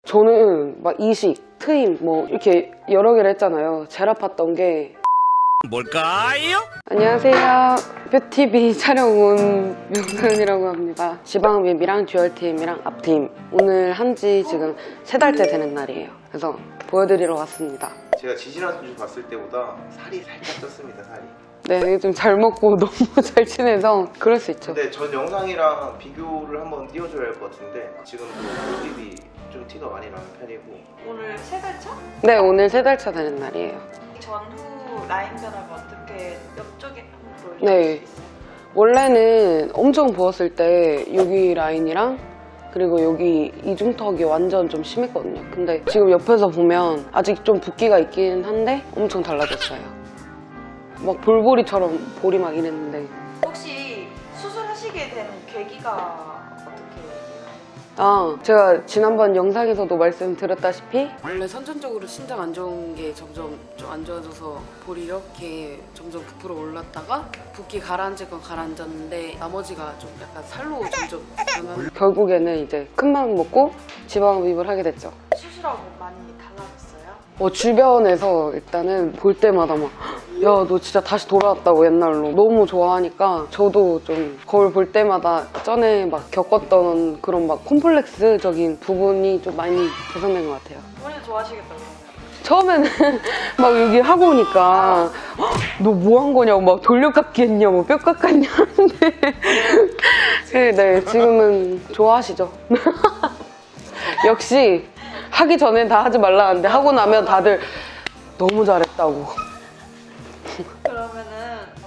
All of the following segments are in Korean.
저는 막 이식, 트임 뭐 이렇게 여러 개를 했잖아요. 제일 아팠던 게 뭘까요? 안녕하세요. 뷰티비 촬영 온 명선이라고 합니다. 지방흡입이랑 듀얼트임이랑 앞트임 오늘 한지 지금 3달째 되는 날이에요. 그래서 보여드리러 왔습니다. 제가 지지난 주 봤을 때보다 살이 살짝 쪘습니다. 살이. 네, 좀 잘 먹고 너무 잘 지내서 그럴 수 있죠. 근데 전 영상이랑 비교를 한번 띄워줘야 할 것 같은데 지금도 뷰티비 좀 티가 많이 나는 편이고. 오늘 3달 차? 네, 오늘 3달차 되는 날이에요. 전후 라인 변화가 어떻게 옆쪽에 한번 보여줄 네. 수 있어요? 원래는 엄청 부었을 때 여기 라인이랑 그리고 여기 이중턱이 완전 좀 심했거든요. 근데 지금 옆에서 보면 아직 좀 붓기가 있긴 한데 엄청 달라졌어요. 막 볼보리처럼 볼이 막 이랬는데. 혹시 수술하시게 된 계기가 제가 지난번 영상에서도 말씀드렸다시피 원래 선천적으로 신장 안 좋은 게 점점 좀 안 좋아져서 볼이 이렇게 점점 부풀어 올랐다가 붓기 가라앉을 건 가라앉았는데 나머지가 좀 약간 살로 점점 변하면 결국에는 이제 큰맘 먹고 지방흡입을 하게 됐죠. 수술하고 많이 달라졌어요? 주변에서 일단은 볼 때마다 막 야, 너 진짜 다시 돌아왔다고 옛날로 너무 좋아하니까 저도 좀 거울 볼 때마다 전에 막 겪었던 그런 막 콤플렉스적인 부분이 좀 많이 개선된 것 같아요. 본인 좋아하시겠다 그러면? 처음에는 막 여기 하고 오니까 너 뭐 한 거냐고 막 돌려깎기 했냐고 뼈 깎았냐 하는데 네, 지금은 좋아하시죠. 역시 하기 전엔 다 하지 말라는데 하고 나면 다들 너무 잘했다고. 그러면은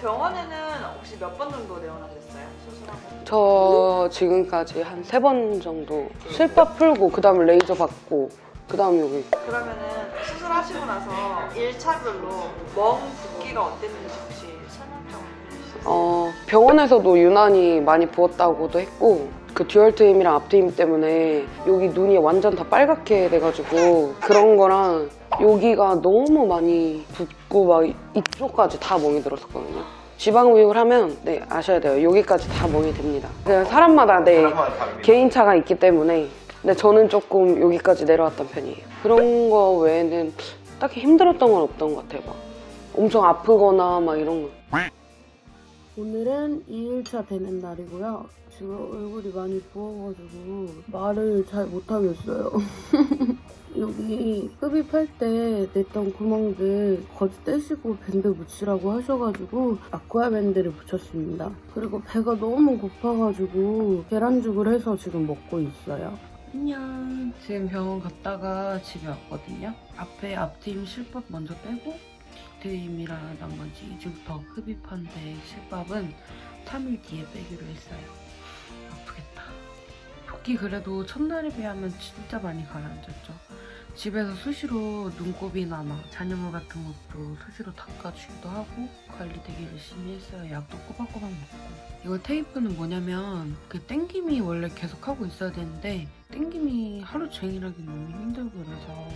병원에는 혹시 몇 번 정도 내원하셨어요? 수술하고? 저 지금까지 한 3번 정도 실밥 풀고 그 다음에 레이저 받고 그 다음에 여기. 그러면은 수술하시고 나서 1차별로 멍 붓기가 어땠는지 혹시 설명 좀 해주세요. 병원에서도 유난히 많이 부었다고도 했고 그 듀얼트임이랑 앞트임 때문에 여기 눈이 완전 다 빨갛게 돼가지고 그런 거랑 여기가 너무 많이 붓고 막 이쪽까지 다 멍이 들었었거든요. 지방흡입을 하면 네 아셔야 돼요. 여기까지 다 멍이 됩니다. 그냥 사람마다 개인차가 있기 때문에 근데 저는 조금 여기까지 내려왔던 편이에요. 그런 거 외에는 딱히 힘들었던 건 없던 것 같아요. 막 엄청 아프거나 막 이런 거. 오늘은 2일차 되는 날이고요. 지금 얼굴이 많이 부어가지고 말을 잘 못하겠어요. 여기 흡입할 때 냈던 구멍들 거즈 떼시고 밴드 붙이라고 하셔가지고 아쿠아 밴드를 붙였습니다. 그리고 배가 너무 고파가지고 계란죽을 해서 지금 먹고 있어요. 안녕. 지금 병원 갔다가 집에 왔거든요. 앞에 앞트임 실밥 먼저 빼고 뒤트임이랑 나머지 이중턱 흡입한 데 실밥은 3일 뒤에 빼기로 했어요. 아프겠다. 붓기 그래도 첫날에 비하면 진짜 많이 가라앉았죠. 집에서 수시로 눈곱이나 막 잔여물 같은 것도 수시로 닦아주기도 하고 관리 되게 열심히 했어요. 약도 꼬박꼬박 먹고. 이거 테이프는 뭐냐면 그 땡김이 원래 계속 하고 있어야 되는데 땡김이 하루 종일 하기 너무 힘들고 그래서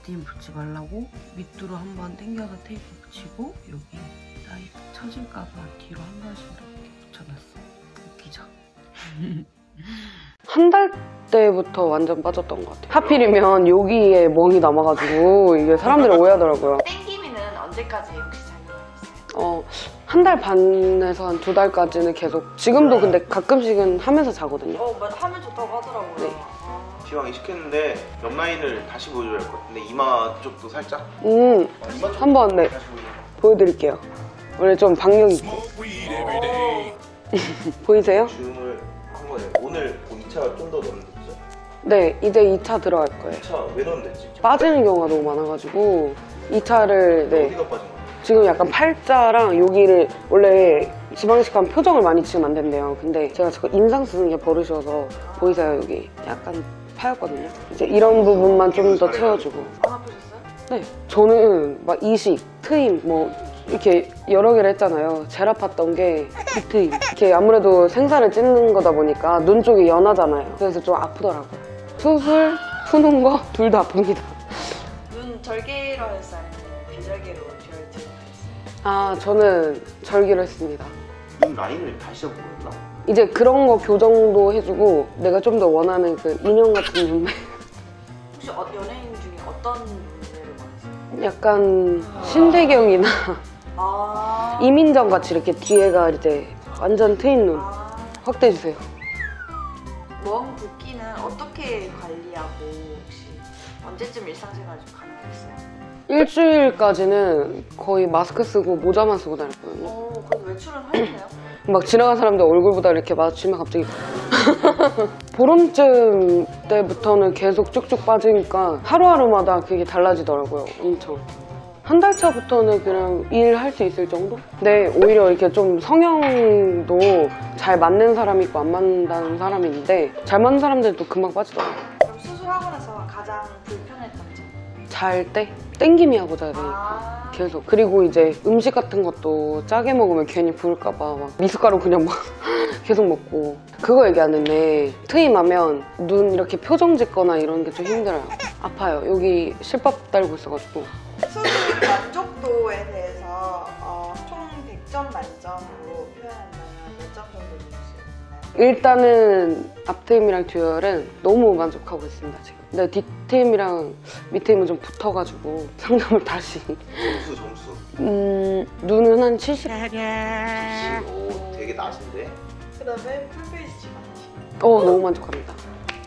뒤팀 붙이지 말라고 밑으로 한번 당겨서 테이프 붙이고 여기 나이 처질까봐 뒤로 한 번씩 이렇게 붙여놨어요. 웃기죠? 한 달 때부터 완전 빠졌던 것 같아요. 하필이면 여기에 멍이 남아가지고 이게 사람들이 오해하더라고요. 땡기미는 언제까지 혹시 자녀가 있어요? 한 달 반에서 한 2달까지는 계속 지금도 근데 가끔씩은 하면서 자거든요. 하면 좋다고 하더라고요. 네. 지방 이식했는데 옆라인을 다시 보여줘야 할 것 같은데 이마 쪽도 살짝. 이마 쪽 한번 네 다시 보여줘요. 보여드릴게요. 원래 좀 박력 있고. 보이세요? 줌을 한 거예요. 오늘 2차 좀 더 넣으면 됐죠? 네, 이제 2차 들어갈 거예요. 2차 왜 넣으면 됐지? 빠지는 경우가 너무 많아가지고 2차를 네 어디가 빠진 거예요? 지금 약간 팔자랑 여기를 원래 지방이식하면 표정을 많이 지으면 안 된대요. 근데 제가 자꾸 인상 쓰는 게 버릇이어서 보이세요? 여기 약간 파였거든요. 이제 이런 부분만 좀 더 채워주고. 안 아프셨어요? 네, 저는 막 이식, 트임 뭐 이렇게 여러 개를 했잖아요. 제일 아팠던 게 빅트임. 이렇게 아무래도 생사를 찢는 거다 보니까 눈 쪽이 연하잖아요. 그래서 좀 아프더라고요. 수술, 푸는 거 둘 다 아픕니다. 눈 절개로 했어요? 아니면 비절개로 듀얼트임을 했어요? 저는 절개를 했습니다. 눈 라인을 다시 잡은 거였나? 이제 그런 거 교정도 해주고 내가 좀 더 원하는 그 인형 같은 눈매. 혹시 연예인 중에 어떤 분들을 원하세요? 약간 신세경이나 아. 이민정 같이 이렇게 뒤에가 이제 완전 트인 눈 확대해주세요. 멍 붓기는 어떻게 관리하고 혹시 언제쯤 일상생활 좀 가능하겠어요? 일주일까지는 거의 마스크 쓰고 모자만 쓰고 다녔거든요. 그래서 외출은 하시나요? 막 지나간 사람들 얼굴보다 이렇게 마주치면 갑자기 보름쯤 때부터는 계속 쭉쭉 빠지니까 하루하루마다 그게 달라지더라고요. 엄청. 한 달 차부터는 그냥 일할 수 있을 정도? 근데 오히려 이렇게 좀 성형도 잘 맞는 사람이 있고 안 맞는 사람이 있는데 잘 맞는 사람들도 금방 빠지더라고요. 그럼 수술하고 나서 가장 불편했던 점? 잘 때 땡김이 하고 자야 되니까 계속. 그리고 이제 음식 같은 것도 짜게 먹으면 괜히 부을까봐 막 미숫가루 그냥 막 계속 먹고. 그거 얘기하는데 트임하면 눈 이렇게 표정 짓거나 이런 게 좀 힘들어요. 아파요. 여기 실밥 달고 있어가지고. 수술 만족도에 대해서 총 100점 만점으로 표현한다면 몇 점 정도 줄 수 있나요? 일단은 앞트임이랑 듀얼은 너무 만족하고 있습니다 지금. 근데 뒷트임이랑 밑트임은 좀 붙어가지고 상담을 다시. 점수. 눈은 한 70? 오, 되게 낮은데? 그 다음에 풀페이스 지방. 너무 만족합니다.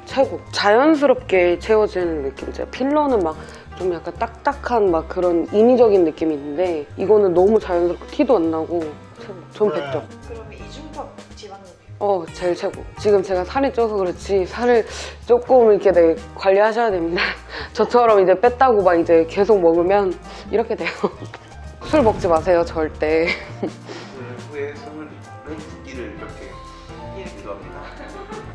최고. 자연스럽게 채워지는 느낌. 제가 필러는 막 좀 약간 딱딱한 막 그런 인위적인 느낌이 있는데 이거는 너무 자연스럽고 티도 안 나고 최고. 전 100점. 그러면 이중턱 지방 리뷰. 제일 최고. 지금 제가 살이 쪄서 그렇지 살을 조금 이렇게 관리하셔야 됩니다. 저처럼 이제 뺐다고 막 이제 계속 먹으면 이렇게 돼요. 술 먹지 마세요, 절대. 후에 술을 붓기를 이렇게 유도합니다.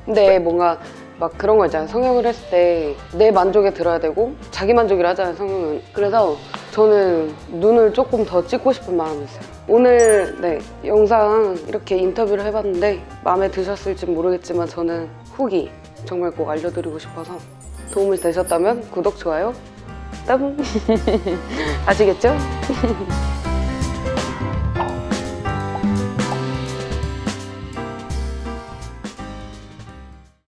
근데 뭔가 막 그런 거 있잖아요. 성형을 했을 때 내 만족에 들어야 되고 자기 만족이라 하잖아요, 성형은. 그래서 저는 눈을 조금 더 찍고 싶은 마음이 있어요. 오늘 영상 이렇게 인터뷰를 해봤는데 마음에 드셨을지 모르겠지만 저는 후기 정말 꼭 알려드리고 싶어서 도움이 되셨다면 구독, 좋아요, 땀 아시겠죠?